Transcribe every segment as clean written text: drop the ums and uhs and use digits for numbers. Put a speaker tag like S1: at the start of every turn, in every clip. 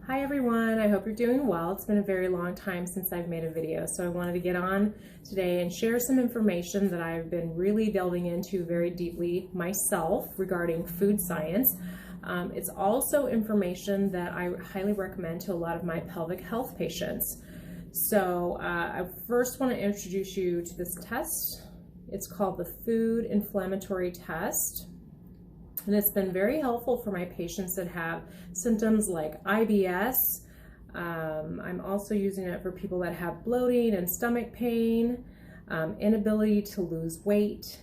S1: Hi everyone, I hope you're doing well. It's been a very long time since I've made a video, so I wanted to get on today and share some information that I've been really delving into very deeply myself regarding food science. It's also information that I highly recommend to a lot of my pelvic health patients. So I first want to introduce you to this test. It's called the Food Inflammatory Test. And it's been very helpful for my patients that have symptoms like IBS. I'm also using it for people that have bloating and stomach pain, inability to lose weight.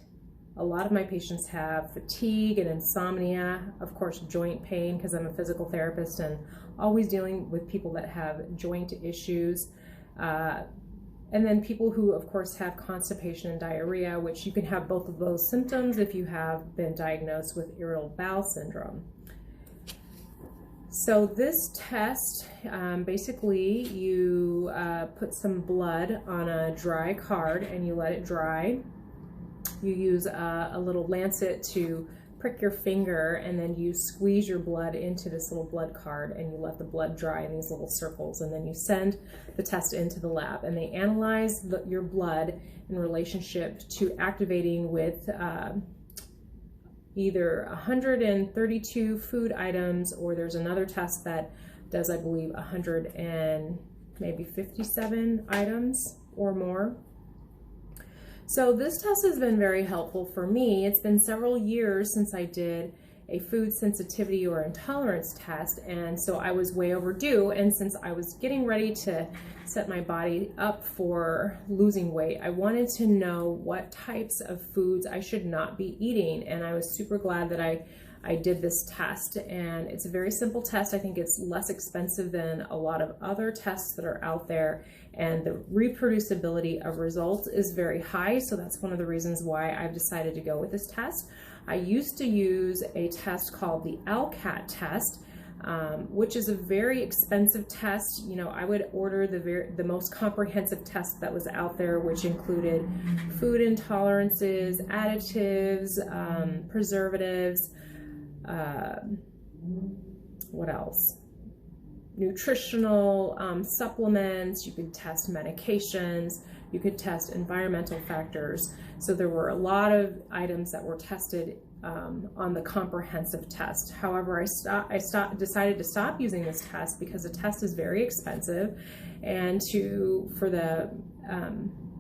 S1: A lot of my patients have fatigue and insomnia, of course, joint pain, because I'm a physical therapist and always dealing with people that have joint issues. And then people who, of course, have constipation and diarrhea, which you can have both of those symptoms if you have been diagnosed with irritable bowel syndrome. So this test, basically you put some blood on a dry card and you let it dry. You use a little lancet to prick your finger, and then you squeeze your blood into this little blood card and you let the blood dry in these little circles, and then you send the test into the lab and they analyze your blood in relationship to activating with either 132 food items, or there's another test that does, I believe, 157 items or more. So this test has been very helpful for me. It's been several years since I did a food sensitivity or intolerance test, and so I was way overdue. And since I was getting ready to set my body up for losing weight, I wanted to know what types of foods I should not be eating, and I was super glad that I did this test. And it's a very simple test. I think it's less expensive than a lot of other tests that are out there, and the reproducibility of results is very high. So that's one of the reasons why I've decided to go with this test. I used to use a test called the LCAT test, which is a very expensive test. You know, I would order the most comprehensive test that was out there, which included food intolerances, additives, preservatives, what else? Nutritional supplements. You could test medications, you could test environmental factors. So there were a lot of items that were tested on the comprehensive test. However, I decided to stop using this test because the test is very expensive, and for the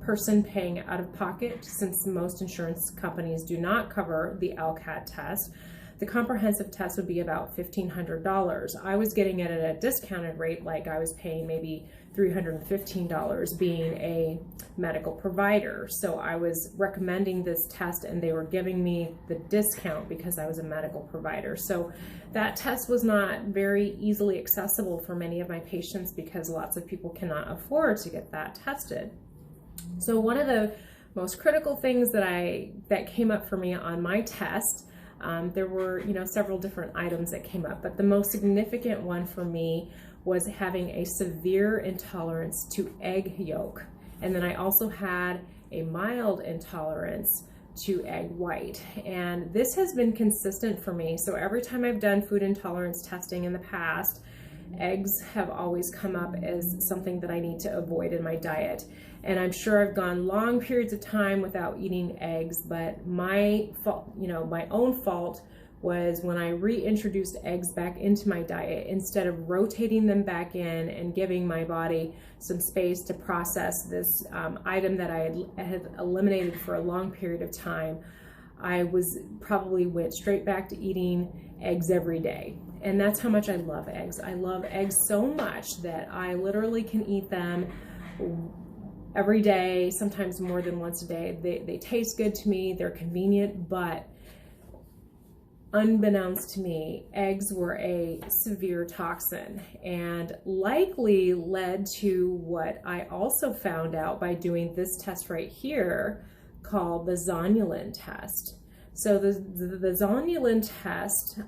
S1: person paying out of pocket, since most insurance companies do not cover the LCAT test, the comprehensive test would be about $1,500. I was getting it at a discounted rate, like I was paying maybe $315 being a medical provider. So I was recommending this test and they were giving me the discount because I was a medical provider. So that test was not very easily accessible for many of my patients because lots of people cannot afford to get that tested. So one of the most critical things that came up for me on my test, there were, several different items that came up, but the most significant one for me was having a severe intolerance to egg yolk. And then I also had a mild intolerance to egg white. And this has been consistent for me. So every time I've done food intolerance testing in the past, eggs have always come up as something that I need to avoid in my diet. And I'm sure I've gone long periods of time without eating eggs, but my fault, my own fault was when I reintroduced eggs back into my diet, instead of rotating them back in and giving my body some space to process this item that I had eliminated for a long period of time. I probably went straight back to eating eggs every day. And that's how much I love eggs. I love eggs so much that I literally can eat them every day, sometimes more than once a day. They taste good to me, they're convenient, but unbeknownst to me, eggs were a severe toxin, and likely led to what I also found out by doing this test right here called the ZONULIN test. So the zonulin test,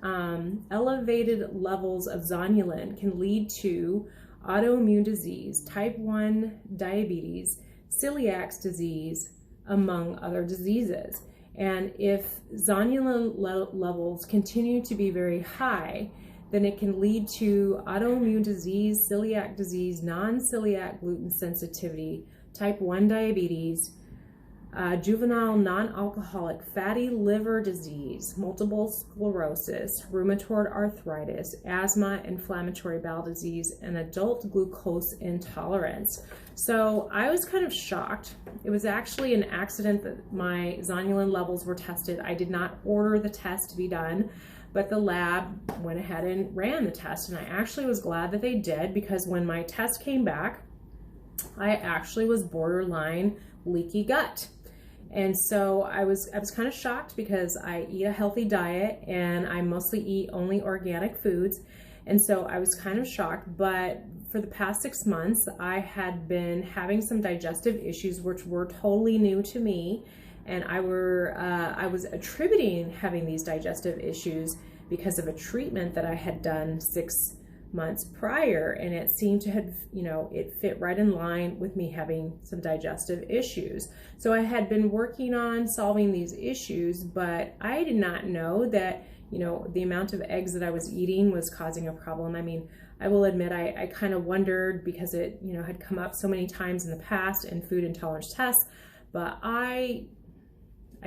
S1: elevated levels of zonulin can lead to autoimmune disease, type 1 diabetes, celiac disease, among other diseases. And if zonulin levels continue to be very high, then it can lead to autoimmune disease, celiac disease, non-celiac gluten sensitivity, type 1 diabetes, juvenile non-alcoholic fatty liver disease, multiple sclerosis, rheumatoid arthritis, asthma, inflammatory bowel disease, and adult glucose intolerance. So I was kind of shocked. It was actually an accident that my zonulin levels were tested. I did not order the test to be done, but the lab went ahead and ran the test, and I actually was glad that they did, because when my test came back, I actually was borderline leaky gut. And so I was kind of shocked, because I eat a healthy diet and I mostly eat only organic foods. And so I was kind of shocked, but for the past 6 months, I had been having some digestive issues, which were totally new to me. And I was attributing having these digestive issues because of a treatment that I had done 6 months prior, and it seemed to have, it fit right in line with me having some digestive issues. So I had been working on solving these issues, but I did not know that, the amount of eggs that I was eating was causing a problem. I mean, I will admit I kind of wondered, because it, had come up so many times in the past in food intolerance tests, but I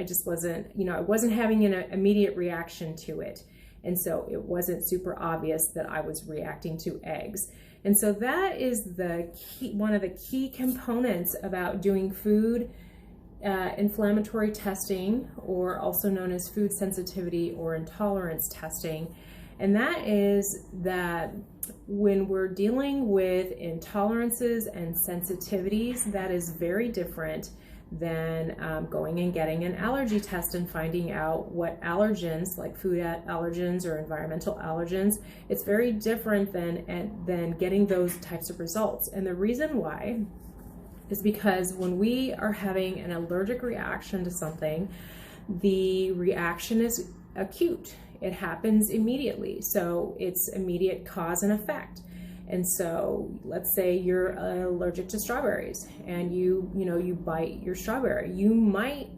S1: just wasn't, I wasn't having an immediate reaction to it. And so it wasn't super obvious that I was reacting to eggs. And so that is one of the key components about doing food inflammatory testing, or also known as food sensitivity or intolerance testing. And that is that when we're dealing with intolerances and sensitivities, that is very different than going and getting an allergy test and finding out what allergens, like food allergens or environmental allergens. It's very different than getting those types of results. And the reason why is because when we are having an allergic reaction to something, the reaction is acute. It happens immediately. So it's immediate cause and effect. And so let's say you're allergic to strawberries and you bite your strawberry. You might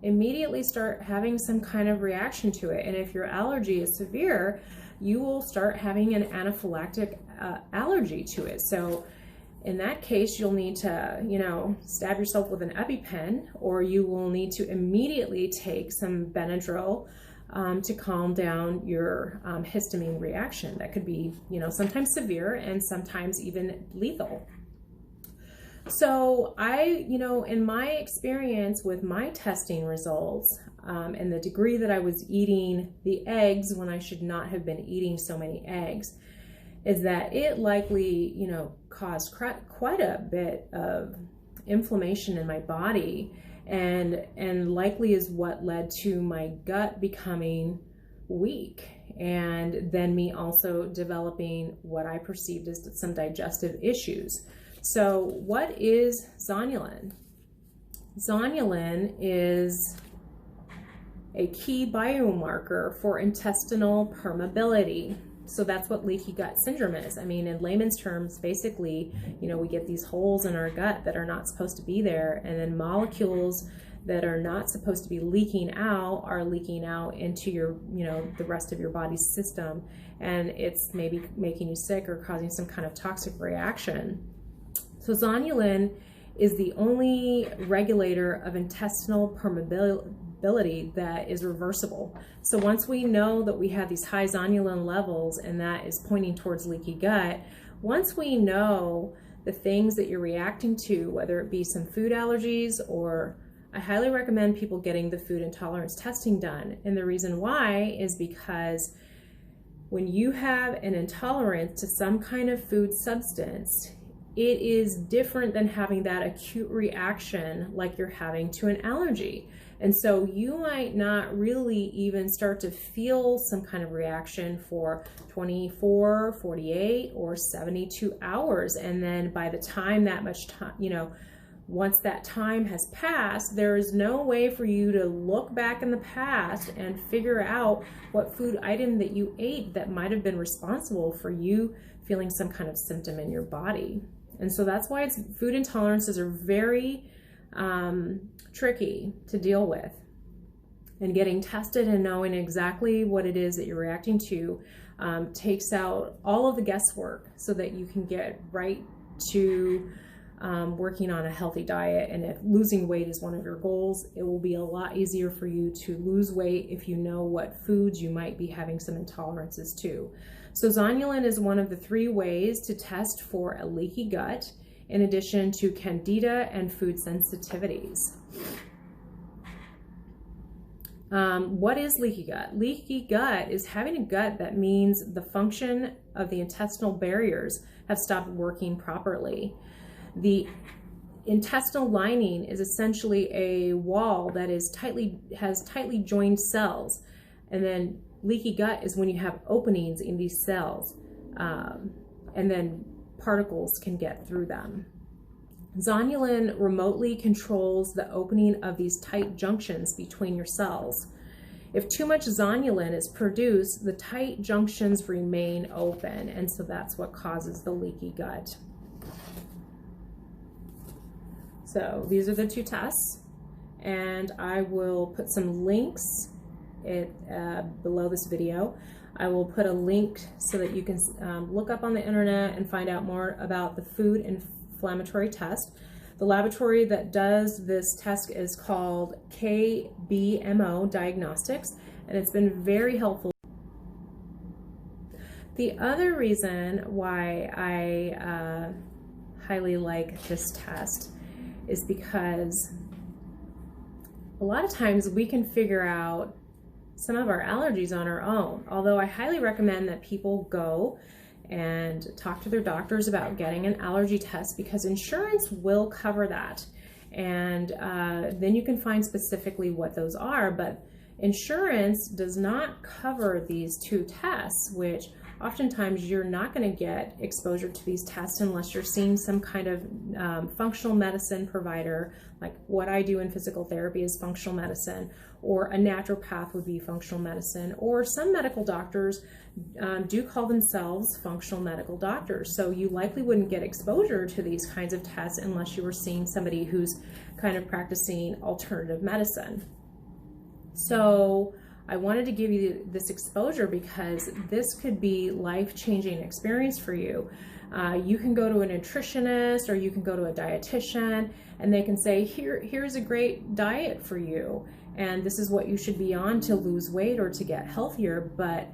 S1: immediately start having some kind of reaction to it. And if your allergy is severe, you will start having an anaphylactic allergy to it. So in that case, you'll need to, stab yourself with an EpiPen, or you will need to immediately take some Benadryl to calm down your histamine reaction. That could be, sometimes severe and sometimes even lethal. So in my experience with my testing results and the degree that I was eating the eggs when I should not have been eating so many eggs, is that it likely, caused quite a bit of inflammation in my body, and likely is what led to my gut becoming weak, and then me also developing what I perceived as some digestive issues. So what is zonulin? Zonulin is a key biomarker for intestinal permeability. So that's what leaky gut syndrome is. I mean, in layman's terms, basically, we get these holes in our gut that are not supposed to be there, and then molecules that are not supposed to be leaking out are leaking out into your, the rest of your body's system, and it's maybe making you sick or causing some kind of toxic reaction. So zonulin is the only regulator of intestinal permeability that is reversible. So once we know that we have these high zonulin levels and that is pointing towards leaky gut, once we know the things that you're reacting to, whether it be some food allergies, or I highly recommend people getting the food intolerance testing done. And the reason why is because when you have an intolerance to some kind of food substance, it is different than having that acute reaction like you're having to an allergy. And so you might not really even start to feel some kind of reaction for 24, 48, or 72 hours. And then by the time that much time, once that time has passed, there is no way for you to look back in the past and figure out what food item that you ate that might have been responsible for you feeling some kind of symptom in your body. And so that's why food intolerances are very tricky to deal with. And getting tested and knowing exactly what it is that you're reacting to takes out all of the guesswork so that you can get right to working on a healthy diet. And if losing weight is one of your goals, it will be a lot easier for you to lose weight if you know what foods you might be having some intolerances to. So zonulin is one of the 3 ways to test for a leaky gut, in addition to candida and food sensitivities. What is leaky gut? Leaky gut is having a gut that means the function of the intestinal barriers have stopped working properly. The intestinal lining is essentially a wall that has tightly joined cells, and then leaky gut is when you have openings in these cells, and then particles can get through them. Zonulin remotely controls the opening of these tight junctions between your cells. If too much zonulin is produced, the tight junctions remain open, and so that's what causes the leaky gut. So these are the 2 tests, and I will put some links below this video. I will put a link so that you can look up on the internet and find out more about the food inflammatory test. The laboratory that does this test is called KBMO Diagnostics, and it's been very helpful. The other reason why I highly like this test is because a lot of times we can figure out some of our allergies on our own, although I highly recommend that people go and talk to their doctors about getting an allergy test, because insurance will cover that, and then you can find specifically what those are. But insurance does not cover these 2 tests, which oftentimes you're not going to get exposure to these tests unless you're seeing some kind of functional medicine provider, like what I do in physical therapy is functional medicine, or a naturopath would be functional medicine, or some medical doctors do call themselves functional medical doctors. So you likely wouldn't get exposure to these kinds of tests unless you were seeing somebody who's kind of practicing alternative medicine. So I wanted to give you this exposure because this could be life-changing experience for you. You can go to a nutritionist or you can go to a dietitian, and they can say, here's a great diet for you, and this is what you should be on to lose weight or to get healthier. But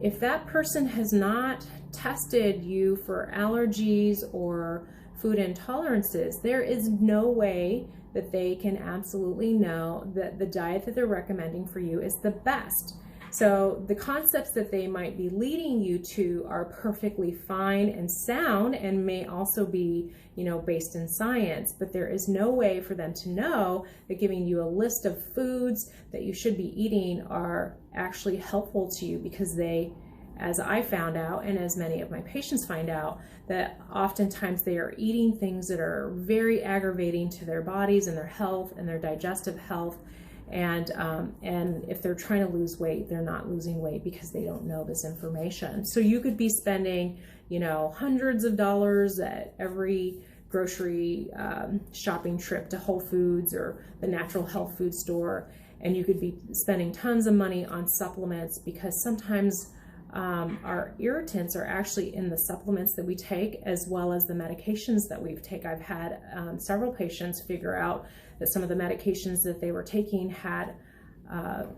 S1: if that person has not tested you for allergies or food intolerances, there is no way that they can absolutely know that the diet that they're recommending for you is the best. So the concepts that they might be leading you to are perfectly fine and sound, and may also be, based in science, but there is no way for them to know that giving you a list of foods that you should be eating are actually helpful to you, because they, as I found out, and as many of my patients find out, that oftentimes they are eating things that are very aggravating to their bodies and their health and their digestive health. And if they're trying to lose weight, they're not losing weight because they don't know this information. So you could be spending, hundreds of dollars at every grocery shopping trip to Whole Foods or the natural health food store, and you could be spending tons of money on supplements, because sometimes our irritants are actually in the supplements that we take as well as the medications that we take. I've had several patients figure out that some of the medications that they were taking had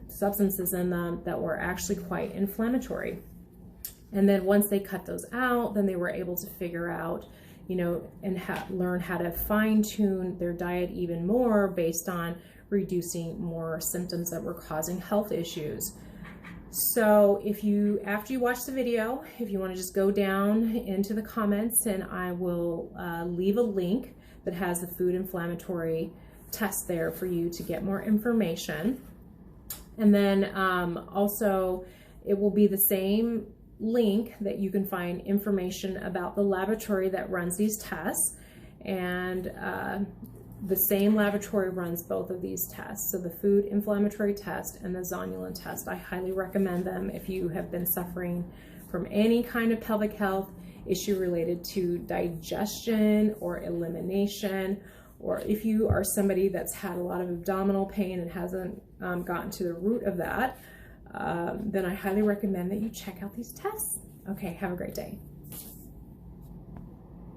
S1: substances in them that were actually quite inflammatory. And then once they cut those out, then they were able to figure out, and learn how to fine-tune their diet even more based on reducing more symptoms that were causing health issues. So after you watch the video, if you want to just go down into the comments, and I will leave a link that has the food inflammatory test there for you to get more information. And then also it will be the same link that you can find information about the laboratory that runs these tests, and the same laboratory runs both of these tests. So the food inflammatory test and the zonulin test, I highly recommend them if you have been suffering from any kind of pelvic health issue related to digestion or elimination, or if you are somebody that's had a lot of abdominal pain and hasn't gotten to the root of that. then I highly recommend that you check out these tests. Okay, have a great day.